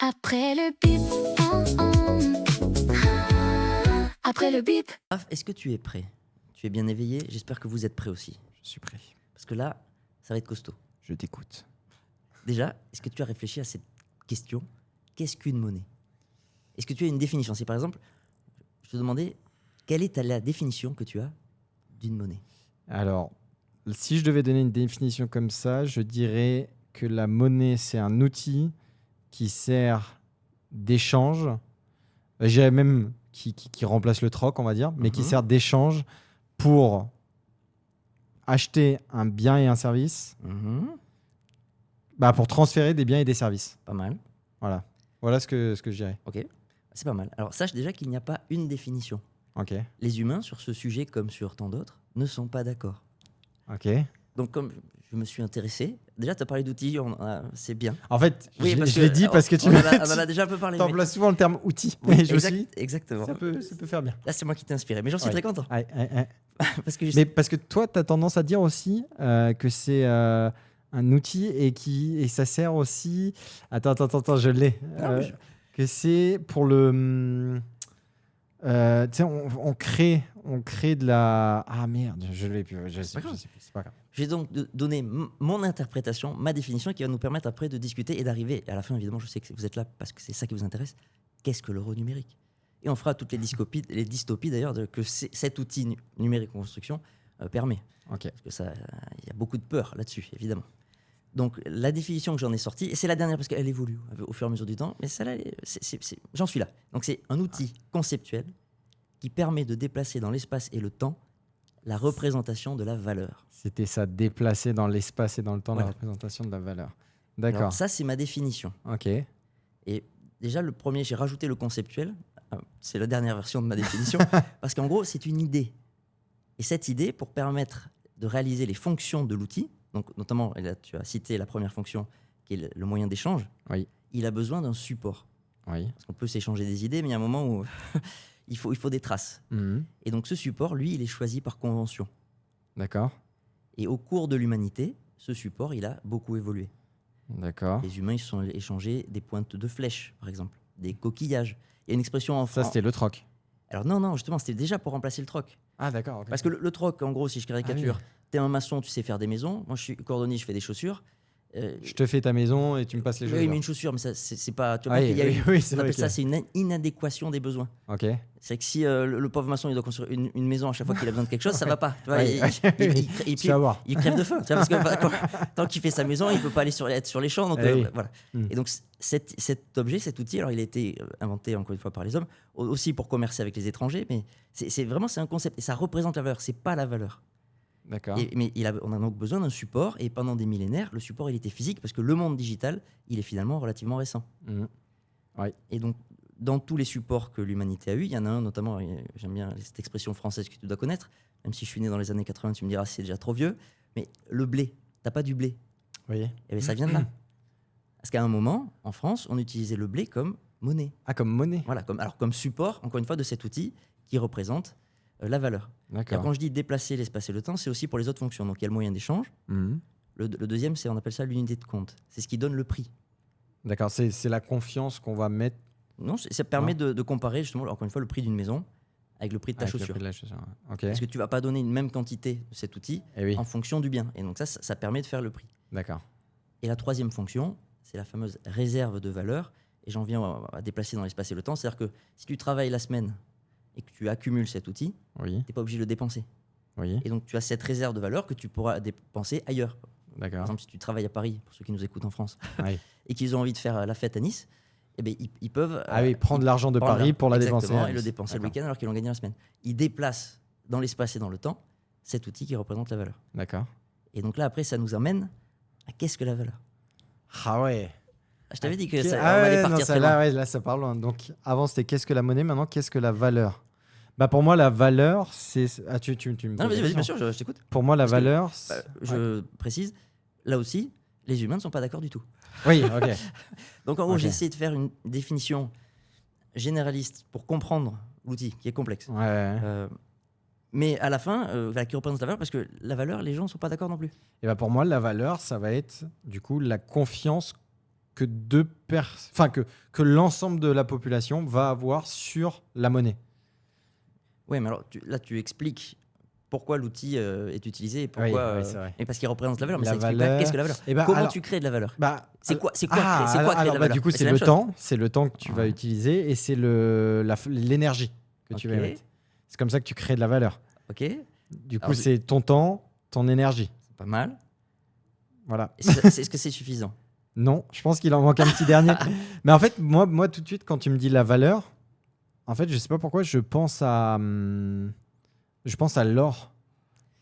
Après le bip, après le bip. Raph, est-ce que tu es prêt? Tu es bien éveillé? J'espère que vous êtes prêts aussi. Je suis prêt. Parce que là, ça va être costaud. Je t'écoute. Déjà, est-ce que tu as réfléchi à cette question? Qu'est-ce qu'une monnaie? Est-ce que tu as une définition? Si par exemple, je te demandais, quelle est la définition que tu as d'une monnaie? Alors, si je devais donner une définition comme ça, je dirais que la monnaie, c'est un outil qui sert d'échange. Je dirais même qui remplace le troc, on va dire, mais qui sert d'échange pour acheter un bien et un service, pour transférer des biens et des services. Pas mal. Voilà ce que je dirais. Ok, c'est pas mal. Alors sache déjà qu'il n'y a pas une définition. Ok. Les humains, sur ce sujet comme sur tant d'autres, ne sont pas d'accord. Ok. Donc comme je me suis intéressé, déjà tu as parlé d'outils, c'est bien. En fait, Oui, je l'ai dit parce que tu on en a déjà un peu parlé. emploies souvent le terme outil. Oui, Mais je me suis dit, exactement. ça peut faire bien. Là, c'est moi qui t'ai inspiré, mais j'en suis très content. Ouais. Parce que Mais parce que toi, tu as tendance à dire aussi que c'est un outil et ça sert aussi. Attends, je l'ai. Que c'est pour le. Tu sais, on crée de la. Ah merde, je l'ai plus. Je sais plus. C'est pas grave. Je vais donc donner mon interprétation, ma définition, qui va nous permettre après de discuter et d'arriver. Et à la fin, évidemment, je sais que vous êtes là parce que c'est ça qui vous intéresse. Qu'est-ce que l'euro numérique? Et on fera toutes les dystopies d'ailleurs que cet outil numérique en construction permet. Ok. Parce que ça, il y a beaucoup de peur là-dessus, évidemment. Donc la définition que j'en ai sortie, et c'est la dernière parce qu'elle évolue au fur et à mesure du temps, mais celle-là, j'en suis là. Donc c'est un outil conceptuel qui permet de déplacer dans l'espace et le temps la représentation de la valeur. C'était ça, déplacer dans l'espace et dans le temps la représentation de la valeur. D'accord. Alors ça, c'est ma définition. Ok. Et déjà, le premier, j'ai rajouté le conceptuel. C'est la dernière version de ma définition. Parce qu'en gros, c'est une idée. Et cette idée, pour permettre de réaliser les fonctions de l'outil, donc notamment, là, tu as cité la première fonction, qui est le moyen d'échange, Oui. il a besoin d'un support. Oui. Parce qu'on peut s'échanger des idées, mais il y a un moment où il faut des traces. Et donc ce support, lui, il est choisi par convention. D'accord. Et au cours de l'humanité, ce support, il a beaucoup évolué. D'accord. Les humains, ils se sont échangés des pointes de flèches, par exemple, des coquillages. Il y a une expression en Ça, c'était le troc. Alors non, justement, c'était déjà pour remplacer le troc. Ah, d'accord. Parce que le troc, en gros, si je caricature, t'es un maçon, tu sais faire des maisons. Moi, je suis cordonnier, je fais des chaussures. Je te fais ta maison et tu me passes les chaussures. Oui, mais une chaussure, mais ça, c'est pas... Tu vois, Ah, on appelle ça, c'est une inadéquation des besoins. Ok. C'est que si le pauvre maçon il doit construire une maison à chaque fois qu'il a besoin de quelque chose, ça va pas. Tu vois, il crève de faim. Tu vois, parce que tant qu'il fait sa maison, il peut pas être sur les champs. Donc, voilà. Et donc cet objet, cet outil, alors il a été inventé encore une fois par les hommes, aussi pour commercer avec les étrangers, mais c'est un concept et ça représente la valeur. C'est pas la valeur. D'accord. Mais on a donc besoin d'un support et pendant des millénaires, le support il était physique parce que le monde digital, il est finalement relativement récent. Ouais. Et donc dans tous les supports que l'humanité a eu, il y en a un notamment, j'aime bien cette expression française que tu dois connaître, même si je suis né dans les années 80, tu me diras c'est déjà trop vieux, mais le blé, t'as pas du blé. Oui. Et bien ça vient de là. Parce qu'à un moment, en France, on utilisait le blé comme monnaie. Ah, comme monnaie. Voilà, comme support, encore une fois, de cet outil qui représente la valeur. D'accord. Quand je dis déplacer l'espace et le temps, c'est aussi pour les autres fonctions. Donc il y a le moyen d'échange. Le deuxième, on appelle ça l'unité de compte. C'est ce qui donne le prix. D'accord, c'est la confiance qu'on va mettre. Non, ça permet de comparer justement, encore une fois, le prix d'une maison avec le prix de ta chaussure. Le prix de la chaussure. Ok. Parce que tu vas pas donner une même quantité de cet outil en fonction du bien. Et donc ça permet de faire le prix. D'accord. Et la troisième fonction, c'est la fameuse réserve de valeur. Et j'en viens à déplacer dans l'espace et le temps. C'est-à-dire que si tu travailles la semaine et que tu accumules cet outil, tu n'es pas obligé de le dépenser. Oui. Et donc tu as cette réserve de valeur que tu pourras dépenser ailleurs. D'accord. Par exemple, si tu travailles à Paris, pour ceux qui nous écoutent en France, et qu'ils ont envie de faire la fête à Nice, eh bien, ils peuvent prendre l'argent de Paris pour la dépenser. Et le dépenser le week-end alors qu'ils l'ont gagné la semaine. Ils déplacent dans l'espace et dans le temps cet outil qui représente la valeur. D'accord. Et donc là, après, ça nous amène à qu'est-ce que la valeur? Ah ouais. Je t'avais dit que on allait partir très loin. Là, ça part loin. Donc avant, c'était qu'est-ce que la monnaie, maintenant, qu'est-ce que la valeur? Pour moi, la valeur, c'est... Ah, tu me Non, vas-y, bien sûr, je t'écoute. Pour moi, la valeur... je précise, là aussi, les humains ne sont pas d'accord du tout. Oui, ok. Donc en gros, j'ai essayé de faire une définition généraliste pour comprendre l'outil, qui est complexe. Mais à la fin, qui représente la valeur, parce que la valeur, les gens ne sont pas d'accord non plus. Et pour moi, la valeur, ça va être, du coup, la confiance que que l'ensemble de la population va avoir sur la monnaie. Oui, mais alors là, tu expliques pourquoi l'outil est utilisé et pourquoi. C'est vrai. Et parce qu'il représente la valeur. Mais La ça explique valeur. pas qu'est-ce que la valeur. Comment tu crées de la valeur? C'est quoi créer de la valeur? Du coup, c'est le temps. C'est le temps que tu vas utiliser et c'est l'énergie que tu vas mettre. C'est comme ça que tu crées de la valeur. Ok. Du coup, c'est ton temps, ton énergie. C'est pas mal. Voilà. Est-ce que c'est suffisant? Non, je pense qu'il en manque un petit dernier. Mais en fait, moi, tout de suite, quand tu me dis la valeur, en fait, je sais pas pourquoi, je pense à l'or.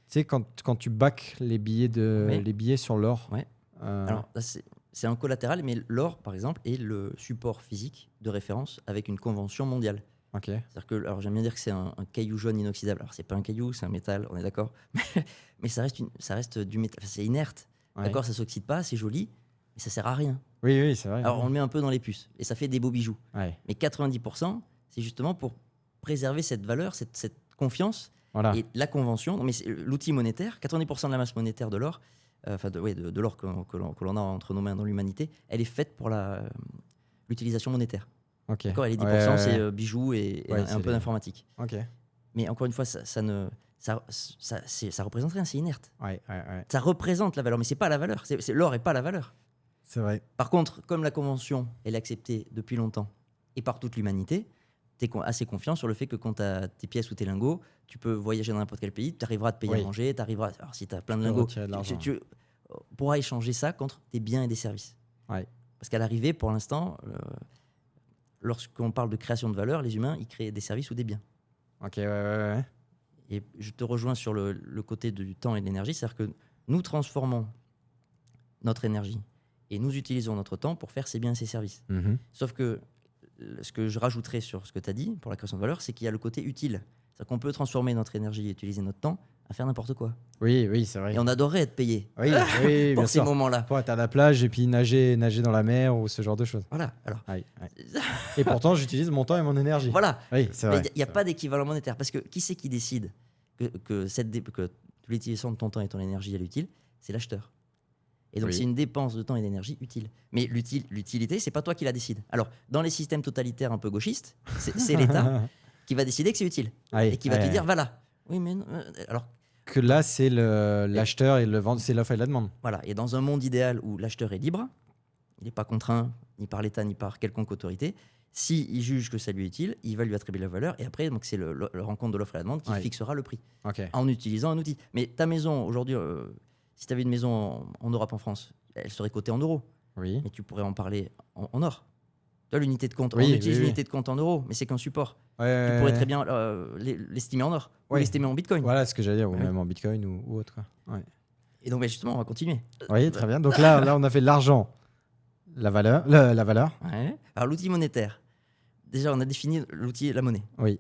Tu sais, quand tu bacs les billets sur l'or. Ouais. Alors, là, c'est un collatéral, mais l'or, par exemple, est le support physique de référence avec une convention mondiale. Ok. C'est-à-dire que, alors j'aime bien dire que c'est un caillou jaune inoxydable. Alors, c'est pas un caillou, c'est un métal, on est d'accord. Mais ça reste du métal. Enfin, c'est inerte. Ouais. D'accord, ça s'oxyde pas, c'est joli, mais ça sert à rien. Oui, c'est vrai. Alors, on le met un peu dans les puces et ça fait des beaux bijoux. Ouais. Mais 90%, c'est justement pour préserver cette valeur, cette confiance. Voilà. Et la convention, mais l'outil monétaire, 90% de la masse monétaire de l'or, de l'or que l'on a entre nos mains dans l'humanité, elle est faite pour l'utilisation monétaire. Okay. D'accord, et les 10%, c'est bijoux et un peu d'informatique. Okay. Mais encore une fois, ça représente rien, c'est inerte. Ouais. Ça représente la valeur, mais c'est pas la valeur. L'or n'est pas la valeur. C'est vrai. Par contre, comme la convention, elle est acceptée depuis longtemps et par toute l'humanité, tu es assez confiant sur le fait que quand tu as tes pièces ou tes lingots, tu peux voyager dans n'importe quel pays, tu arriveras à te payer à manger, alors si tu as plein de lingots, tu pourras échanger ça contre des biens et des services. Ouais. Parce qu'à l'arrivée, pour l'instant, lorsqu'on parle de création de valeur, les humains, ils créent des services ou des biens. Ok, ouais. Et je te rejoins sur le côté du temps et de l'énergie, c'est-à-dire que nous transformons notre énergie et nous utilisons notre temps pour faire ces biens et ces services. Mm-hmm. Sauf que ce que je rajouterais sur ce que tu as dit pour la création de valeur, c'est qu'il y a le côté utile. C'est-à-dire qu'on peut transformer notre énergie et utiliser notre temps à faire n'importe quoi. Oui, c'est vrai. Et on adorerait être payé pour ces moments-là. Pour être à la plage et puis nager dans la mer ou ce genre de choses. Voilà. Alors. Ouais. Et pourtant, j'utilise mon temps et mon énergie. Voilà. Oui, c'est vrai. Il n'y a pas d'équivalent monétaire. Parce que qui c'est qui décide que l'utilisation de ton temps et ton énergie est utile? C'est l'acheteur. Et donc, c'est une dépense de temps et d'énergie utile. Mais l'utilité, c'est pas toi qui la décide. Alors, dans les systèmes totalitaires un peu gauchistes, c'est l'État qui va décider que c'est utile. Et qui va te dire, voilà. Oui, mais non, alors que là, c'est l'acheteur et le vendeur, c'est l'offre et la demande. Voilà. Et dans un monde idéal où l'acheteur est libre, il n'est pas contraint ni par l'État ni par quelconque autorité, s'il juge que ça lui est utile, il va lui attribuer la valeur. Et après, donc, c'est le rencontre de l'offre et la demande qui fixera le prix en utilisant un outil. Mais ta maison, aujourd'hui, si tu avais une maison en Europe, en France, elle serait cotée en euros. Oui. Mais tu pourrais en parler en or. Tu vois, l'unité de compte, on utilise l'unité de compte en euros, mais c'est qu'un support. Tu pourrais très bien l'estimer en or ou l'estimer en bitcoin. Voilà ce que j'allais dire, ou même en bitcoin ou autre. Ouais. Et donc, justement, on va continuer. Oui, très bien. Donc là, on a fait l'argent, la valeur. Ouais. Alors, l'outil monétaire. Déjà, on a défini l'outil, la monnaie. Oui.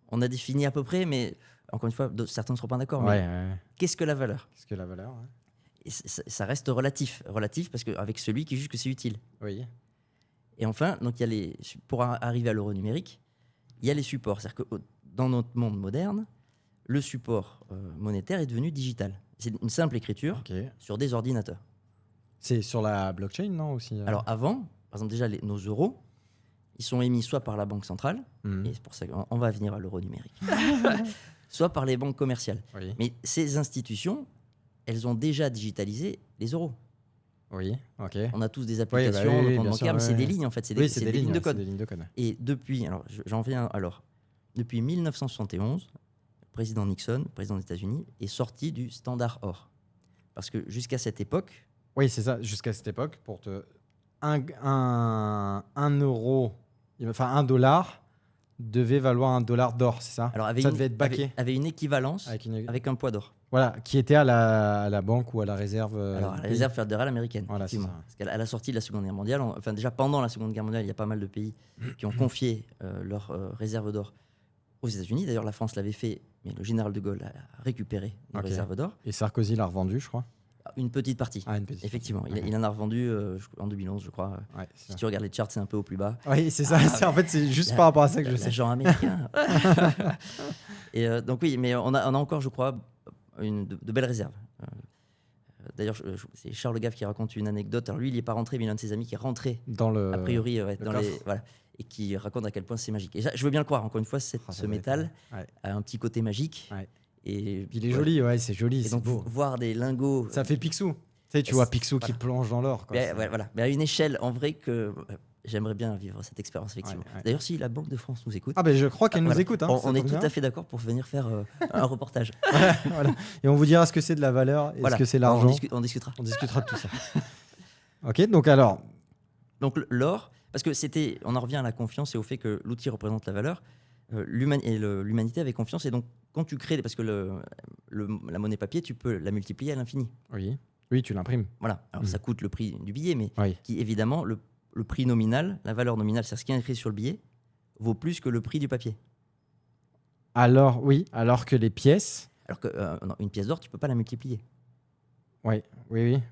On a défini à peu près, mais encore une fois, certains ne seront pas d'accord. Mais qu'est-ce que la valeur? Qu'est-ce que la valeur? Et ça reste relatif parce qu'avec celui qui juge que c'est utile. Oui. Et enfin, donc pour arriver à l'euro numérique, il y a les supports. C'est-à-dire que dans notre monde moderne, le support monétaire est devenu digital. C'est une simple écriture sur des ordinateurs. C'est sur la blockchain, non aussi Alors avant, par exemple, déjà nos euros, ils sont émis soit par la banque centrale, et c'est pour ça qu'on va venir à l'euro numérique, soit par les banques commerciales. Oui. Mais ces institutions, elles ont déjà digitalisé les euros. Oui, ok. On a tous des applications, nos comptes bancaires, mais c'est des lignes en fait, c'est des lignes de code. Et depuis, depuis 1971, le président Nixon, président des États-Unis, est sorti du standard or. Parce que jusqu'à cette époque... Oui, c'est ça, jusqu'à cette époque, pour un euro, enfin $1 devait valoir $1 d'or, c'est ça? Alors, ça devait être baqué. Avait une équivalence avec un poids d'or. Voilà, qui était à la banque ou à la réserve. Alors, à la réserve fédérale américaine. Voilà, c'est ça. Parce qu'à la sortie de la Seconde Guerre mondiale, déjà pendant la Seconde Guerre mondiale, il y a pas mal de pays qui ont confié leur réserve d'or aux États-Unis. D'ailleurs, la France l'avait fait, mais le général de Gaulle a récupéré nos réserves d'or. Et Sarkozy l'a revendu, je crois. Une petite partie. Une petite effectivement. Il en a revendu en 2011, je crois. Si tu regardes les charts, c'est un peu au plus bas. Oui, c'est ça. En fait, c'est juste par rapport à ça que je sais. Genre américain. Et donc oui, mais on a encore, je crois, de belles réserves. d'ailleurs, c'est Charles Gave qui raconte une anecdote. Alors lui, il n'y est pas rentré, mais il y a un de ses amis qui est rentré, a priori, voilà, et qui raconte à quel point c'est magique. Et je veux bien le croire, encore une fois, ce métal a un petit côté magique. Ouais. Et il est joli, c'est joli. Et donc, beau. Voir des lingots... Ça fait Picsou. Tu vois Picsou qui plonge dans l'or. Voilà. Mais à une échelle, en vrai, que j'aimerais bien vivre cette expérience, effectivement. D'ailleurs, si la Banque de France nous écoute... je crois qu'elle nous écoute. On est tout à fait d'accord pour venir faire un reportage. Voilà. Et on vous dira ce que c'est de la valeur, et ce que c'est l'argent. On discutera. On discutera de tout ça. Ok, donc alors... Donc l'or, parce que on en revient à la confiance et au fait que l'outil représente la valeur. L'humanité avait confiance, et donc quand tu crées, parce que la monnaie papier, tu peux la multiplier à l'infini. Oui, tu l'imprimes. Voilà. Alors ça coûte le prix du billet, mais qui évidemment le prix nominal, la valeur nominale, c'est ce qui est écrit sur le billet, vaut plus que le prix du papier. Alors que les pièces. Alors que une pièce d'or, tu peux pas la multiplier. Oui,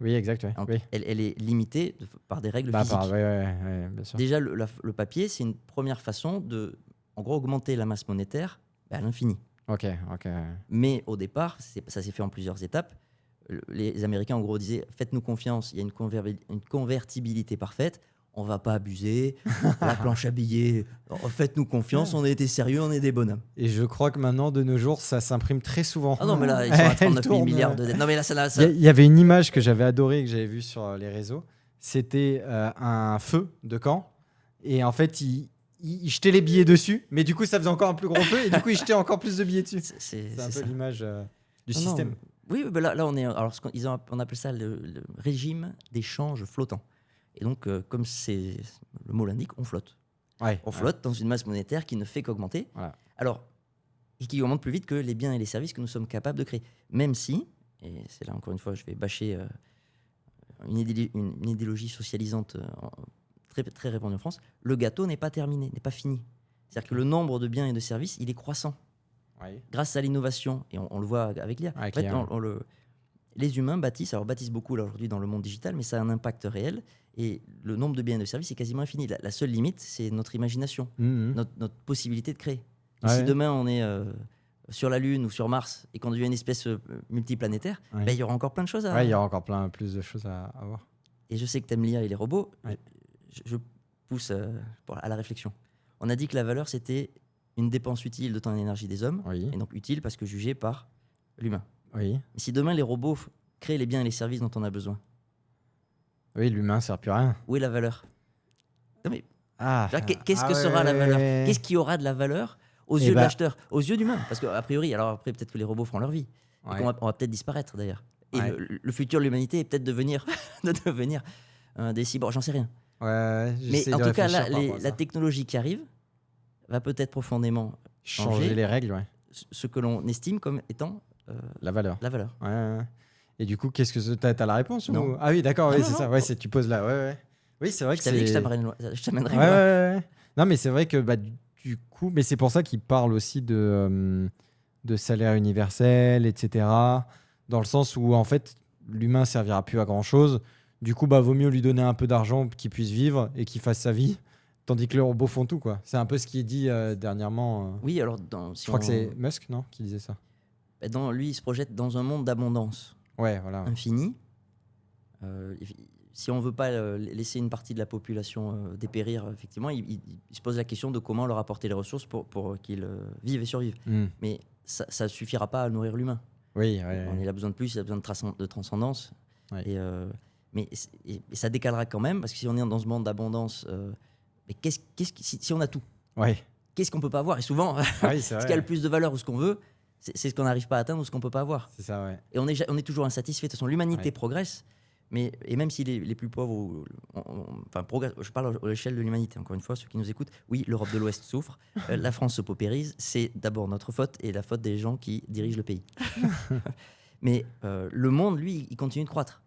exact. Donc, elle est limitée par des règles physiques. Bien sûr. Déjà, le papier, c'est une première façon de, en gros, augmenter la masse monétaire à l'infini. Ok. Mais au départ, ça s'est fait en plusieurs étapes. Les Américains, en gros, disaient « Faites-nous confiance, il y a une convertibilité parfaite, on va pas abuser, la planche à billets, faites-nous confiance, on a été sérieux, on est des bonhommes. » Et je crois que maintenant, de nos jours, ça s'imprime très souvent. Ah non, mais là, ils sont à 39 000 milliards de dettes. Non, mais là, ça... Il y avait une image que j'avais adorée, que j'avais vue sur les réseaux. C'était un feu de camp. Et en fait, il jetait les billets dessus, mais du coup, ça faisait encore un plus gros feu, et du coup, il jetait encore plus de billets dessus. C'est un peu l'image du système. Non. Oui, ben là on est. Alors, on appelle ça le régime d'échange flottant. Et donc, comme le mot l'indique, on flotte. On flotte dans une masse monétaire qui ne fait qu'augmenter. Voilà. Alors, et qui augmente plus vite que les biens et les services que nous sommes capables de créer. Même si, et c'est là encore une fois, je vais bâcher une idéologie socialisante très, très répandue en France, le gâteau n'est pas terminé, n'est pas fini. C'est-à-dire que le nombre de biens et de services, il est croissant. Grâce à l'innovation, et on le voit avec l'IA. En fait, les humains bâtissent beaucoup là, aujourd'hui dans le monde digital, mais ça a un impact réel, et le nombre de biens et de services est quasiment infini. La seule limite, c'est notre imagination, notre possibilité de créer. Si demain on est sur la Lune ou sur Mars et qu'on devient une espèce multiplanétaire, il y aura encore plein de choses à... il y aura encore plus de choses à voir. Et je sais que tu aimes l'IA et les robots, je pousse à la réflexion. On a dit que la valeur, c'était une dépense utile de temps et d'énergie des hommes, et donc utile parce que jugée par l'humain. Mais si demain les robots créent les biens et les services dont on a besoin, l'humain ne sert plus à rien. Où est la valeur? Non mais, qu'est-ce que sera la valeur? Qu'est-ce qui aura de la valeur aux yeux de l'acheteur, aux yeux d'humain? Parce qu'a priori, alors après peut-être que les robots feront leur vie, et on va peut-être disparaître d'ailleurs. Et le futur de l'humanité est peut-être de devenir des cyborgs, j'en sais rien. Mais en tout cas, là, la technologie qui arrive va peut-être profondément changer les règles, ce que l'on estime comme étant la valeur. Et du coup, qu'est-ce que t'as la réponse non. Ou... Ah oui, d'accord, c'est ça. Tu poses là. Oui, c'est vrai que je t'amènerai loin. Non, mais c'est vrai que du coup, mais c'est pour ça qu'il parle aussi de salaire universel, etc. Dans le sens où en fait, l'humain servira plus à grand chose. Du coup, vaut mieux lui donner un peu d'argent pour qu'il puisse vivre et qu'il fasse sa vie. Tandis que les robots font tout, quoi. C'est un peu ce qui est dit dernièrement. Oui, alors... je crois que c'est Musk, non, qui disait ça. Lui, il se projette dans un monde d'abondance infini. Si on ne veut pas laisser une partie de la population dépérir, effectivement, il se pose la question de comment leur apporter les ressources pour qu'ils vivent et survivent. Mais ça ne suffira pas à nourrir l'humain. Il a besoin de plus, il a besoin de transcendance. Mais ça décalera quand même, parce que si on est dans ce monde d'abondance... mais si on a tout, qu'est-ce qu'on peut pas avoir? Et souvent, ce qui a le plus de valeur ou ce qu'on veut, c'est ce qu'on n'arrive pas à atteindre ou ce qu'on peut pas avoir. C'est ça, Et on est toujours insatisfait. De toute façon, l'humanité progresse, et même si les plus pauvres, progressent, je parle à l'échelle de l'humanité, encore une fois, ceux qui nous écoutent, oui, l'Europe de l'Ouest souffre, la France se paupérise, c'est d'abord notre faute et la faute des gens qui dirigent le pays. Mais le monde, lui, il continue de croître.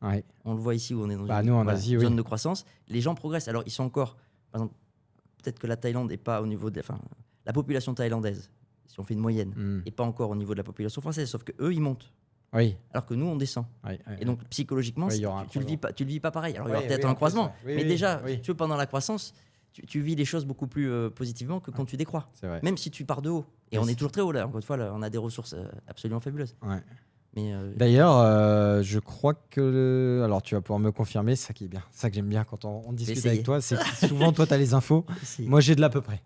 On le voit ici où on est dans une zone de croissance. Les gens progressent. Alors, ils sont encore... Par exemple, peut-être que la Thaïlande n'est pas au niveau de... la population thaïlandaise, si on fait une moyenne, n'est pas encore au niveau de la population française, sauf qu'eux, ils montent. Alors que nous, on descend. Et donc, psychologiquement, tu le vis pas pareil. Alors, il y aura peut-être un croisement. Mais déjà, tu vois, pendant la croissance, tu vis les choses beaucoup plus positivement que quand tu décroîs. Même si tu pars de haut. Et on est toujours très haut, là. Encore une fois, là, on a des ressources absolument fabuleuses. D'ailleurs, je crois que... Alors, tu vas pouvoir me confirmer, c'est ça qui est bien. C'est ça que j'aime bien quand on discute avec toi. C'est que souvent, toi, tu as les infos. Moi, j'ai de l'à peu près.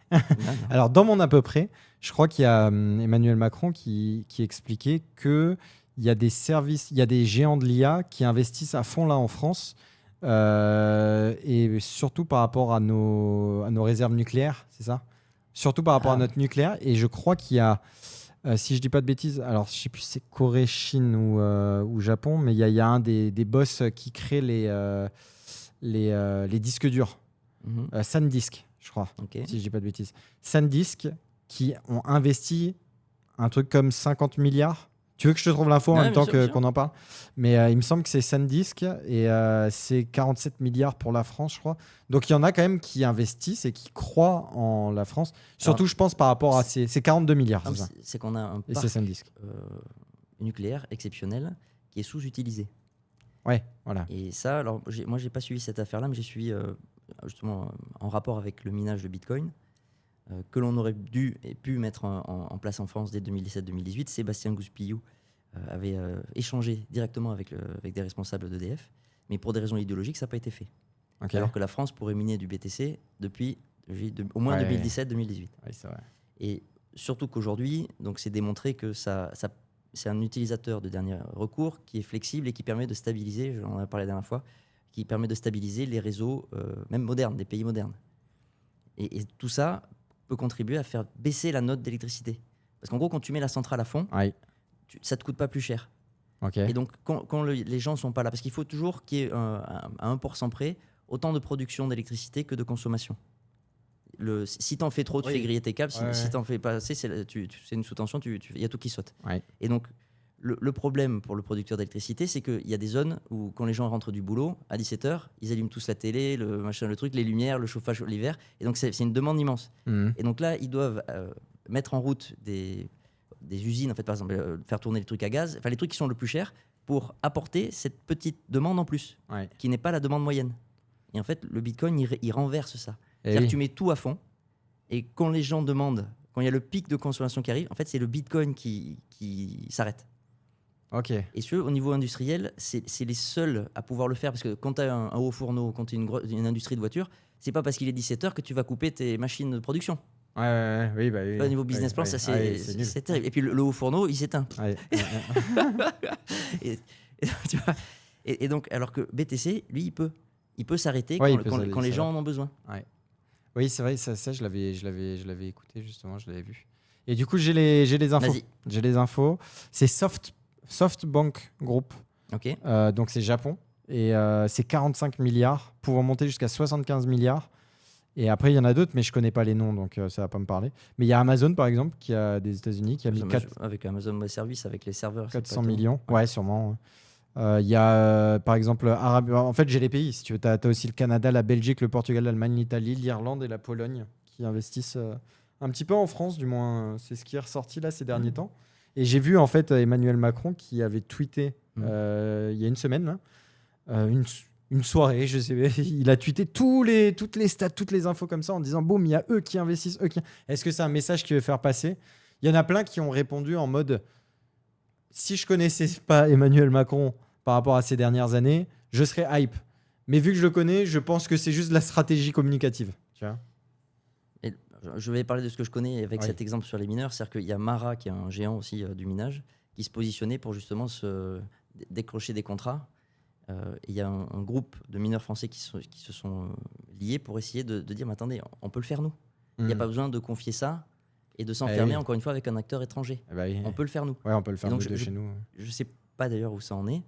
Alors, dans mon à peu près, je crois qu'il y a Emmanuel Macron qui expliquait qu'il y a des services, il y a des géants de l'IA qui investissent à fond là en France. Et surtout par rapport à nos réserves nucléaires, c'est ça ? Surtout par rapport à notre nucléaire. Et je crois qu'il y a... si je dis pas de bêtises, alors je sais plus si c'est Corée, Chine ou Japon, mais il y a un des boss qui crée les disques durs. SanDisk, je crois, si je dis pas de bêtises. SanDisk qui ont investi un truc comme 50 milliards. Tu veux que je te trouve l'info en même temps qu'on en parle ? Mais il me semble que c'est SanDisk et c'est 47 milliards pour la France, je crois. Donc il y en a quand même qui investissent et qui croient en la France. Surtout, je pense, par rapport à ces 42 milliards. C'est qu'on a un parc nucléaire exceptionnel qui est sous-utilisé. Ouais, voilà. Et ça, alors moi, j'ai pas suivi cette affaire-là, mais j'ai suivi justement en rapport avec le minage de Bitcoin. Que l'on aurait dû et pu mettre en place en France dès 2017-2018. Sébastien Gouspillou avait échangé directement avec des responsables d'EDF, mais pour des raisons idéologiques, ça n'a pas été fait. Alors que la France pourrait miner du BTC depuis au moins 2017-2018. Oui, c'est vrai. Et surtout qu'aujourd'hui, donc c'est démontré que c'est un utilisateur de dernier recours qui est flexible et qui permet de stabiliser, j'en ai parlé la dernière fois, qui permet de stabiliser les réseaux, même modernes, des pays modernes. Et tout ça peut contribuer à faire baisser la note d'électricité. Parce qu'en gros, quand tu mets la centrale à fond, ça ne te coûte pas plus cher. Et donc, quand les gens ne sont pas là, parce qu'il faut toujours qu'il y ait à 1% près autant de production d'électricité que de consommation. Si tu en fais trop, tu fais griller tes câbles. Si tu n'en fais pas assez, c'est une sous-tension, il y a tout qui saute. Et donc, le problème pour le producteur d'électricité, c'est qu'il y a des zones où, quand les gens rentrent du boulot, à 17h, ils allument tous la télé, le truc, les lumières, le chauffage l'hiver. Et donc, c'est une demande immense. Et donc là, ils doivent mettre en route des usines, en fait, par exemple, faire tourner les trucs à gaz, enfin les trucs qui sont le plus chers, pour apporter cette petite demande en plus, qui n'est pas la demande moyenne. Et en fait, le Bitcoin, il renverse ça. C'est-à-dire que tu mets tout à fond, et quand les gens demandent, quand il y a le pic de consommation qui arrive, en fait, c'est le Bitcoin qui s'arrête. Et au niveau industriel, c'est les seuls à pouvoir le faire, parce que quand tu as un haut fourneau, quand tu as une industrie de voiture, c'est pas parce qu'il est 17h que tu vas couper tes machines de production. Oui. Au niveau business plan, ça c'est terrible. Et puis le haut fourneau, il s'éteint. Et donc, alors que BTC, lui, il peut s'arrêter quand les gens en ont besoin. Oui, c'est vrai, ça je l'avais écouté justement, je l'avais vu. Et du coup, j'ai les infos. Vas-y. J'ai les infos. C'est SoftBank Group. Donc c'est Japon. Et c'est 45 milliards, pouvant monter jusqu'à 75 milliards. Et après, il y en a d'autres, mais je ne connais pas les noms, donc ça ne va pas me parler. Mais il y a Amazon, par exemple, qui a des États-Unis, qui a mis avec Amazon Web Services, avec les serveurs. 400 millions. Ouais, sûrement. Il y a, par exemple, en fait, j'ai les pays. Si tu veux, tu as aussi le Canada, la Belgique, le Portugal, l'Allemagne, l'Italie, l'Irlande et la Pologne qui investissent un petit peu en France, du moins. C'est ce qui est ressorti là ces derniers temps. Et j'ai vu, en fait, Emmanuel Macron qui avait tweeté il y a une semaine, là, une soirée, je sais pas, il a tweeté toutes les stats, toutes les infos comme ça en disant boum, il y a eux qui investissent, Est-ce que c'est un message qu'il veut faire passer ? Il y en a plein qui ont répondu en mode si je connaissais pas Emmanuel Macron par rapport à ces dernières années, je serais hype. Mais vu que je le connais, je pense que c'est juste de la stratégie communicative. Tu vois ? Et je vais parler de ce que je connais avec cet exemple sur les mineurs. C'est-à-dire qu'il y a Mara, qui est un géant aussi du minage, qui se positionnait pour justement décrocher des contrats. Il y a un groupe de mineurs français qui se sont liés pour essayer de dire mais attendez, on peut le faire nous. Il n'y a pas besoin de confier ça et de s'enfermer encore une fois avec un acteur étranger. On peut le faire nous. Ouais, on peut le faire donc, chez nous. Je ne sais pas d'ailleurs où ça en est.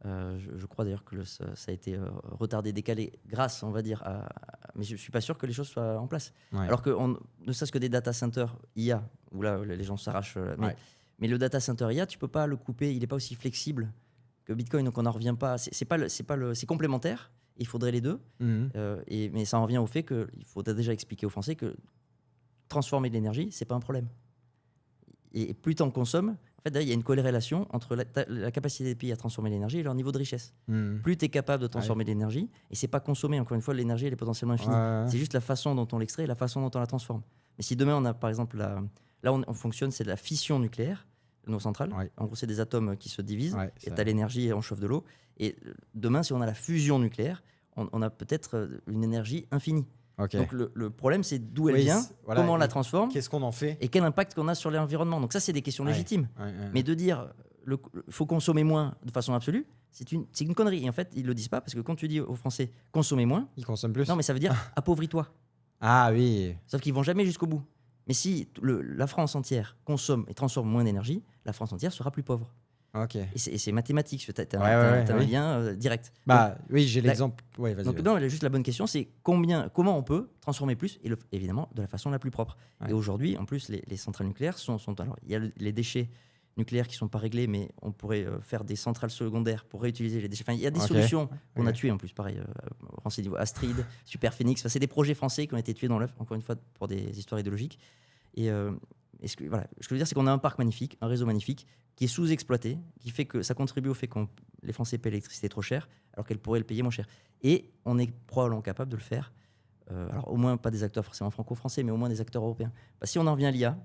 Je crois d'ailleurs que ça a été retardé, décalé grâce, on va dire, mais je ne suis pas sûr que les choses soient en place. Alors que ne serait-ce que des data centers IA, où là les gens s'arrachent. Mais le data center IA, tu ne peux pas le couper, il n'est pas aussi flexible que Bitcoin, donc on n'en revient pas. C'est complémentaire, il faudrait les deux. Mais ça en revient au fait qu'il faudrait déjà expliquer aux Français que transformer de l'énergie, c'est pas un problème. Et plus tu en consommes, en fait, il y a une corrélation entre la capacité des pays à transformer l'énergie et leur niveau de richesse. Plus tu es capable de transformer l'énergie, et c'est pas consommer, encore une fois, l'énergie elle est potentiellement infinie. C'est juste la façon dont on l'extrait et la façon dont on la transforme. Mais si demain on a par exemple là on fonctionne, c'est de la fission nucléaire. nos centrales. Ouais. En gros, c'est des atomes qui se divisent, Ouais, et tu as l'énergie et on chauffe de l'eau. Et demain, si on a la fusion nucléaire, on a peut-être une énergie infinie. Ok. Donc le problème, c'est d'où elle Oui, vient, voilà, comment on la et transforme, Qu'est-ce qu'on en fait? et quel impact qu'on a sur l'environnement. Donc ça, c'est des questions Ouais. légitimes. Ouais. Mais de dire faut consommer moins de façon absolue, c'est une connerie. Et en fait, ils le disent pas, parce que quand tu dis aux Français consommez moins, Ils consomment plus? non, mais ça veut dire appauvris-toi. Ah oui. Sauf qu'ils vont jamais jusqu'au bout. Mais si la France entière consomme et transforme moins d'énergie, la France entière sera plus pauvre. Ok. Et c'est mathématique. Tu as un oui. lien direct. Bah oui, j'ai l'exemple. Ouais, vas-y. Donc, non, juste la bonne question, c'est comment on peut transformer plus, et évidemment de la façon la plus propre. Ouais. Et aujourd'hui, en plus, les centrales nucléaires sont alors il y a les déchets nucléaires qui sont pas réglés, mais on pourrait faire des centrales secondaires pour réutiliser les déchets. Enfin, il y a des solutions qu'on a tuées en plus, pareil. Renseignez-vous, Astrid, Super Phoenix. Enfin, c'est des projets français qui ont été tués dans l'œuf, encore une fois, pour des histoires idéologiques. Et ce que je veux dire, c'est qu'on a un parc magnifique, un réseau magnifique, qui est sous-exploité, qui fait que ça contribue au fait que les Français paient l'électricité trop cher, alors qu'elles pourraient le payer moins cher. Et on est probablement capable de le faire. Alors, au moins, pas des acteurs forcément franco-français, mais au moins des acteurs européens. Si on en revient à l'IA,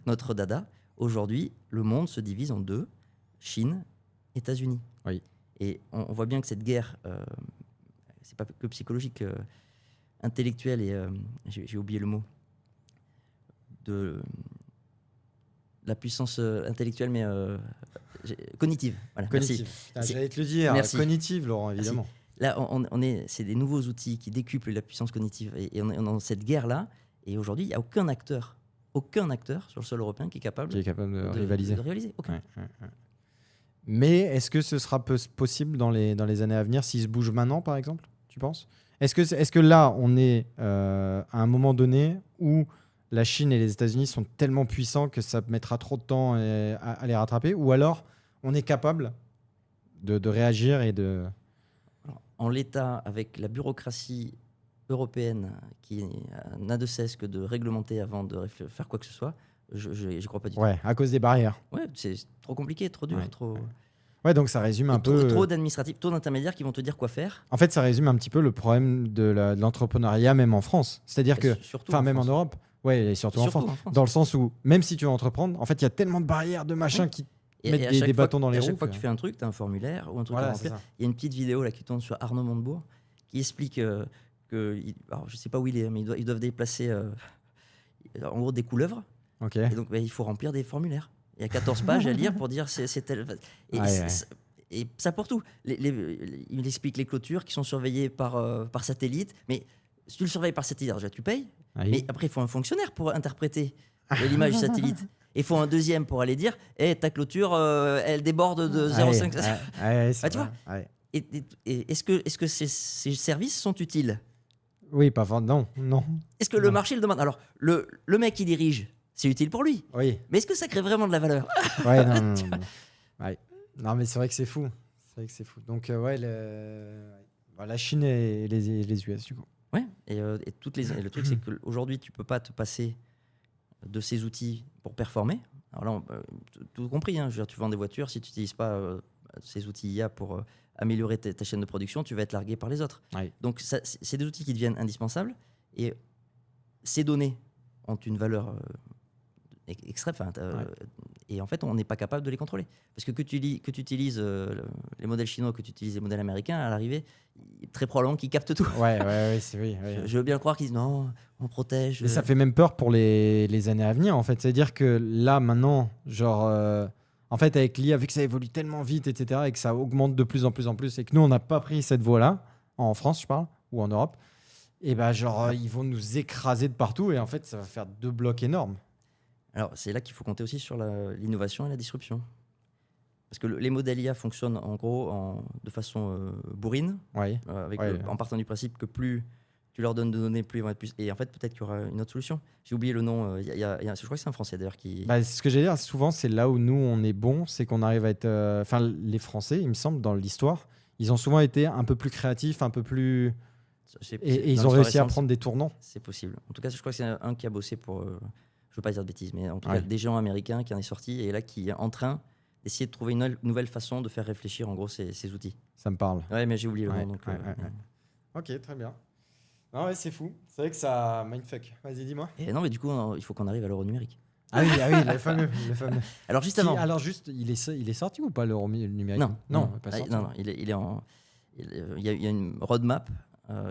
notre dada, aujourd'hui, le monde se divise en deux, Chine, États-Unis. Oui. Et on voit bien que cette guerre, c'est pas que psychologique, intellectuelle et j'ai oublié le mot, de la puissance intellectuelle, mais cognitive. Voilà, Cognitive. J'allais te le dire. Merci. Cognitive, Laurent, évidemment. Là, c'est des nouveaux outils qui décuplent la puissance cognitive. Et on est dans cette guerre-là. Et aujourd'hui, il n'y a aucun acteur sur le sol européen qui est capable de rivaliser. De rivaliser. Aucun. Ouais. Mais est-ce que ce sera possible dans les années à venir s'ils se bougent maintenant, par exemple, tu penses? Est-ce que là, on est à un moment donné où la Chine et les États-Unis sont tellement puissants que ça mettra trop de temps à les rattraper? Ou alors, on est capable de réagir et de... Alors, en l'état, avec la bureaucratie européenne qui n'a de cesse que de réglementer avant de faire quoi que ce soit, je crois pas du tout. Ouais, à cause des barrières. Ouais, c'est trop compliqué, trop dur, trop... Ouais, donc ça résume un peu... Trop d'administratifs, trop d'intermédiaires qui vont te dire quoi faire. En fait, ça résume un petit peu le problème de l'entrepreneuriat, même en France. C'est-à-dire que... Enfin, même en Europe. Ouais, et surtout en France. Dans le sens où, même si tu veux entreprendre, en fait, il y a tellement de barrières, de machins qui mettent des bâtons dans les roues. À chaque fois que tu fais un truc, tu as un formulaire ou un truc à remplir. Il y a une petite vidéo là, qui tourne sur Arnaud Montebourg qui explique que... Alors, je sais pas où il est, mais ils doivent déplacer en gros des couleuvres. Okay. Et donc, il faut remplir des formulaires. Il y a 14 pages à lire pour dire c'est tel... Et ça pour tout. Il explique les clôtures qui sont surveillées par satellite. Mais si tu le surveilles par satellite, déjà tu payes. Mais après, il faut un fonctionnaire pour interpréter l'image satellite. Et il faut un deuxième pour aller dire ta clôture, elle déborde de 0,5. Tu vois. Et est-ce que ces services sont utiles? Oui, pas non. Est-ce que le marché le demande? Alors, le mec qui dirige, c'est utile pour lui. Oui. Mais est-ce que ça crée vraiment de la valeur? Ouais, non. Ouais. Non, mais c'est vrai que c'est fou. Donc, la Chine et les US, du coup. Ouais, et le truc, c'est qu'aujourd'hui, tu peux pas te passer de ces outils pour performer. Alors là, tout compris, hein, je veux dire, tu vends des voitures, si tu n'utilises pas ces outils IA pour améliorer ta chaîne de production, tu vas être largué par les autres. Ouais. Donc, c'est des outils qui deviennent indispensables, et ces données ont une valeur extrême. Et en fait, on n'est pas capable de les contrôler. Parce que tu utilises les modèles chinois, que tu utilises les modèles américains, à l'arrivée, très probablement qu'ils captent tout. Ouais, oui. Je veux bien croire qu'ils disent non, on protège. Et ça fait même peur pour les années à venir, en fait. C'est-à-dire que là, maintenant, en fait, avec l'IA, vu que ça évolue tellement vite, etc., et que ça augmente de plus en plus, et que nous, on n'a pas pris cette voie-là, en France, je parle, ou en Europe, et ils vont nous écraser de partout, et en fait, ça va faire deux blocs énormes. Alors, c'est là qu'il faut compter aussi sur l'innovation et la disruption. Parce que les modèles IA fonctionnent en gros de façon bourrine, en partant du principe que plus tu leur donnes de données, plus ils vont être plus... Et en fait, peut-être qu'il y aura une autre solution. J'ai oublié le nom. Je crois que c'est un Français d'ailleurs qui... c'est ce que j'allais dire. Souvent, c'est là où nous, on est bon, c'est qu'on arrive à être... les Français, il me semble, dans l'histoire, ils ont souvent été un peu plus créatifs, un peu plus... Et ils ont réussi à prendre des tournants. C'est possible. En tout cas, je crois que c'est un qui a bossé pour... je ne veux pas dire de bêtises, mais en tout cas, des géants américains qui en est sorti et là qui est en train d'essayer de trouver une nouvelle façon de faire réfléchir en gros ces outils. Ça me parle. Ouais, mais j'ai oublié le nom. Donc, Ok, très bien. Non, c'est fou. C'est vrai que ça mindfuck. Vas-y, dis-moi. Et non, mais du coup, il faut qu'on arrive à l'euro numérique. Ah oui, le fameux. Alors justement. Alors juste, il est sorti ou pas l'euro numérique? Non, pas sorti. Non, il est en. Il y a une roadmap.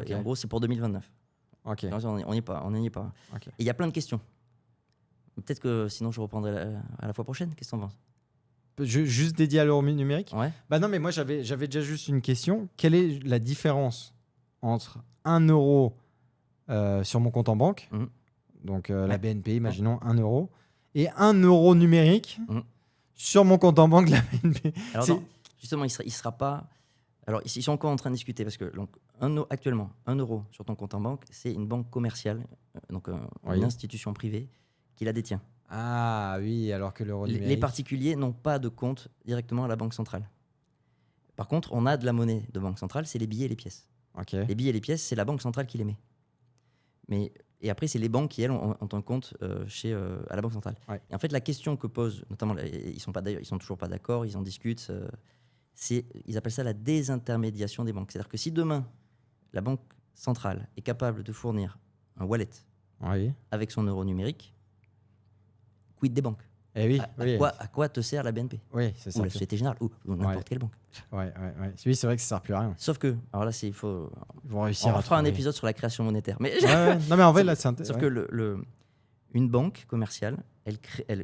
Et en gros, c'est pour 2029. Ok. On n'y est pas. Okay. Et il y a plein de questions. Peut-être que sinon je reprendrai à la fois prochaine. Qu'est-ce que t'en penses? Juste dédié à l'euro numérique? Ouais. Bah non, mais moi j'avais déjà juste une question. Quelle est la différence entre 1 euro sur mon compte en banque, donc la BNP, imaginons 1 euro, et 1 euro numérique sur mon compte en banque de la BNP? Alors non, justement, il sera pas. Alors ils sont encore en train de discuter parce que donc, actuellement, 1 euro sur ton compte en banque, c'est une banque commerciale, donc une institution privée qui la détient. Ah oui, alors que l'euro numérique... Les particuliers n'ont pas de compte directement à la banque centrale. Par contre, on a de la monnaie de banque centrale, c'est les billets et les pièces. Okay. Les billets et les pièces, c'est la banque centrale qui les met. Et après, c'est les banques qui, elles, ont un compte à la banque centrale. Ouais. Et en fait, la question que posent, notamment, ils sont toujours pas d'accord, ils en discutent, ils appellent ça la désintermédiation des banques. C'est-à-dire que si demain, la banque centrale est capable de fournir un wallet avec son euro numérique, quid des banques? À quoi te sert la BNP? Oui, c'est ça. Ou la Société Générale, ou n'importe quelle banque. Oui, c'est vrai que ça sert plus à rien. Sauf que, alors là, il faut... On fera un épisode sur la création monétaire. Mais non, mais en fait, là, c'est intéressant. Sauf que une banque commerciale,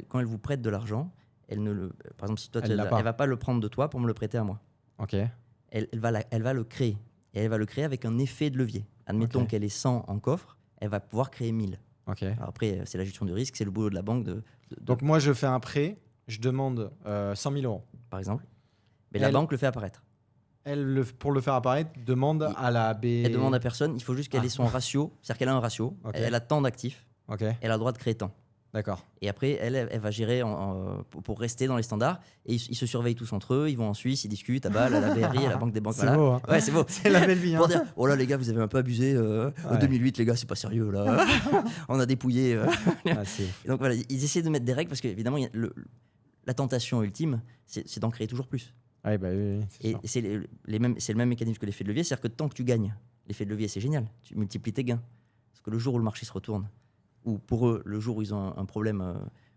quand elle vous prête de l'argent, par exemple, si toi, elle va pas le prendre de toi pour me le prêter à moi. Ok. Elle va le créer. Et elle va le créer avec un effet de levier. Admettons qu'elle est 100 en coffre, elle va pouvoir créer 1000. Okay. Alors après, c'est la gestion du risque, c'est le boulot de la banque. Donc moi, je fais un prêt, je demande 100 000 euros. Par exemple. Mais la banque le fait apparaître. Pour le faire apparaître, demande à la B... Elle demande à personne, il faut juste qu'elle ait son ratio. C'est-à-dire qu'elle a un ratio, elle a tant d'actifs, elle a le droit de créer tant. D'accord. Et après, elle va gérer pour rester dans les standards. Et ils se surveillent tous entre eux. Ils vont en Suisse, ils discutent à Bâle, à la BRI, à la Banque des Banques. C'est beau. Hein. Ouais, c'est beau. C'est la belle vie. Pour dire, oh là les gars, vous avez un peu abusé. En 2008, les gars, c'est pas sérieux là. On a dépouillé. Et donc voilà, ils essaient de mettre des règles parce qu'évidemment, la tentation ultime, c'est d'en créer toujours plus. Oui, et c'est le même mécanisme que l'effet de levier. C'est-à-dire que tant que tu gagnes, l'effet de levier, c'est génial. Tu multiplies tes gains. Parce que le jour où le marché se retourne, ou pour eux, le jour où ils ont un problème,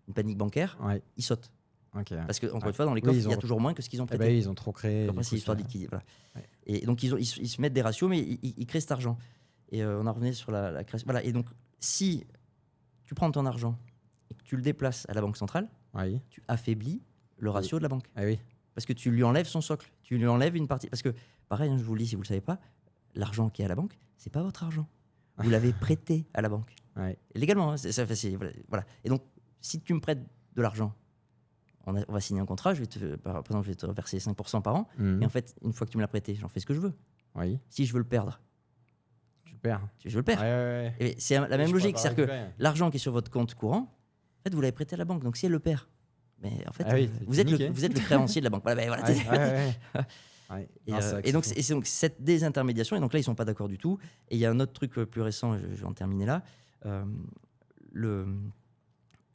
une panique bancaire, ils sautent. Parce que, encore une fois, dans les coffres, il y a toujours moins que ce qu'ils ont prêté. Ils ont trop créé. Après, c'est l'histoire d'équilibre. Voilà. Et donc, ils se mettent des ratios, mais ils créent cet argent. Et on en revenait sur la création. Voilà. Et donc, si tu prends ton argent et que tu le déplaces à la banque centrale, tu affaiblis le ratio de la banque. Parce que tu lui enlèves son socle. Tu lui enlèves une partie. Parce que, pareil, je vous le dis si vous ne le savez pas, l'argent qui est à la banque, ce n'est pas votre argent. Vous l'avez prêté à la banque. Légalement, hein, voilà. Et donc, si tu me prêtes de l'argent, on va signer un contrat, par exemple, je vais te verser 5% par an, et en fait, une fois que tu me l'as prêté, j'en fais ce que je veux. Si je veux le perdre, tu le perds. Je veux le perdre. Et c'est la même logique, c'est-à-dire que l'argent qui est sur votre compte courant, en fait, vous l'avez prêté à la banque, donc si elle le perd, mais en fait, vous êtes le créancier de la banque. Voilà. Et donc, c'est donc cette désintermédiation, et donc là, ils ne sont pas d'accord du tout. Et il y a un autre truc plus récent, je vais en terminer là.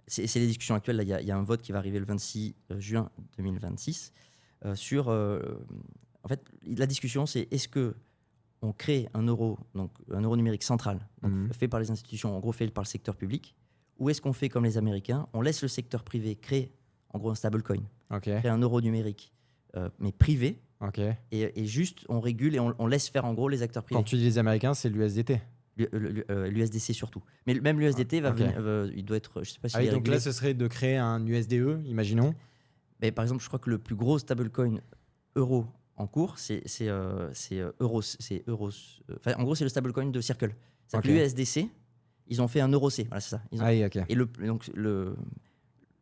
C'est les discussions actuelles. Il y a un vote qui va arriver le 26 juin 2026 sur. En fait, la discussion, c'est est-ce qu'on crée un euro numérique central, fait par les institutions, en gros fait par le secteur public, ou est-ce qu'on fait comme les Américains, on laisse le secteur privé créer en gros un stablecoin, créer un euro numérique, mais privé. Et juste, on régule et on laisse faire en gros les acteurs privés. Quand tu dis les Américains, c'est l'USDT. L'USDC surtout. Mais même l'USDT va venir, il doit être, je sais pas si donc là, ce serait de créer un USDE, imaginons. Mais par exemple, je crois que le plus gros stablecoin euro en cours, c'est Euros. En gros, c'est le stablecoin de Circle. C'est que l'USDC, ils ont fait un EUROC. Voilà, c'est ça. Et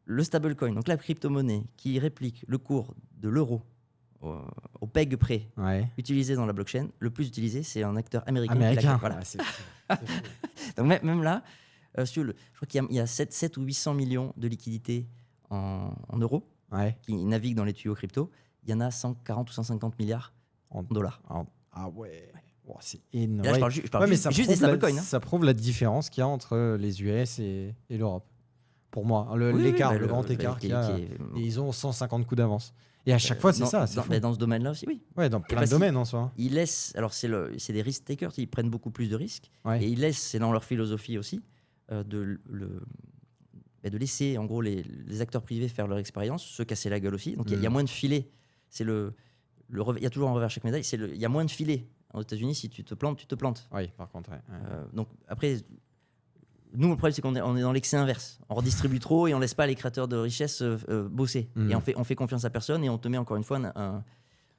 le stablecoin, donc la crypto-monnaie qui réplique le cours de l'euro au peg près utilisé dans la blockchain, le plus utilisé, c'est un acteur américain. Voilà. C'est donc même là, je crois qu'il y a 7 ou 800 millions de liquidités en euros qui naviguent dans les tuyaux crypto. Il y en a 140 ou 150 milliards en dollars. Ah ouais. Oh, c'est énorme. Là, je parle juste des stablecoins. Ça prouve la différence qu'il y a entre les US et l'Europe. Pour moi, l'écart, le grand écart qu'il y a. Ils ont 150 coups d'avance. Et à chaque fois, c'est ça. Dans ce domaine-là aussi, oui. Ouais, dans plein de domaines en soi. Ils laissent. Alors, c'est des risk takers, ils prennent beaucoup plus de risques. Et ils laissent, c'est dans leur philosophie aussi, de laisser en gros les acteurs privés faire leur expérience, se casser la gueule aussi. Donc il y a moins de filets. C'est il y a toujours un revers à chaque médaille. Il y a moins de filets. Aux États-Unis, si tu te plantes, tu te plantes. Oui, par contre. Ouais. Donc après, nous, le problème, c'est qu'on est dans l'excès inverse. On redistribue trop et on laisse pas les créateurs de richesse bosser. Et on fait confiance à personne et on te met encore une fois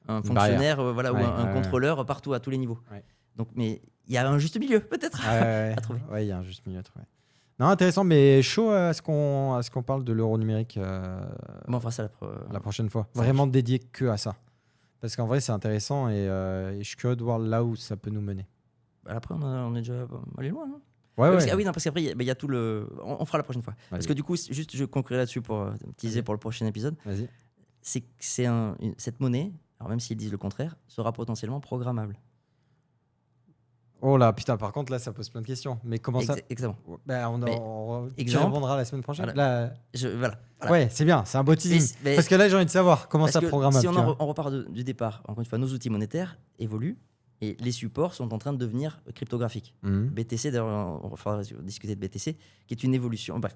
un fonctionnaire, ou un contrôleur partout, à tous les niveaux. Ouais. Donc, mais il y a un juste milieu, peut-être, à trouver. Oui, il y a un juste milieu à trouver. Non, intéressant, mais chaud à ce qu'on parle de l'euro numérique on fera ça la prochaine fois. Vraiment dédié que à ça. Parce qu'en vrai, c'est intéressant et je suis curieux de voir là où ça peut nous mener. Après, on est déjà allé loin. Hein. Parce qu'après, il y a tout le. On fera la prochaine fois. Vas-y. Parce que du coup, juste, je conclurai là-dessus pour teaser pour le prochain épisode. Vas-y. C'est que cette monnaie, alors même s'ils disent le contraire, sera potentiellement programmable. Oh là, putain, par contre, là, ça pose plein de questions. Mais comment ça Exactement. Tu répondras la semaine prochaine. Voilà. Ouais, c'est bien, c'est un beau teasing. Parce que là, j'ai envie de savoir comment ça programmable. Si on repart du départ, encore une fois, nos outils monétaires évoluent et les supports sont en train de devenir cryptographiques. BTC, d'ailleurs, on va discuter de BTC, qui est une évolution. Bref.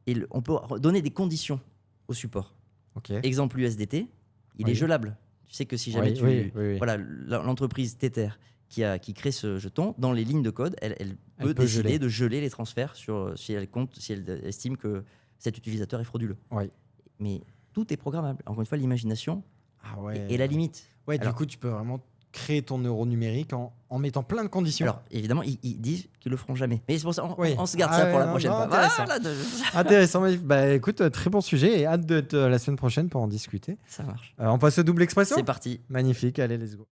Et on peut donner des conditions au support. Exemple, l'USDT, il est gelable. Tu sais que si jamais l'entreprise Tether qui crée ce jeton, dans les lignes de code, elle peut décider de geler les transferts si elle estime que cet utilisateur est frauduleux. Mais tout est programmable. Encore une fois, l'imagination est la limite. Du coup, tu peux vraiment créer ton euro numérique en mettant plein de conditions. Alors, évidemment, ils disent qu'ils le feront jamais. Mais c'est pour ça on se garde ça pour la prochaine fois. Intéressant. Écoute, très bon sujet et hâte de la semaine prochaine pour en discuter. Ça marche. On passe au double expresso. C'est parti. Magnifique. Allez, let's go.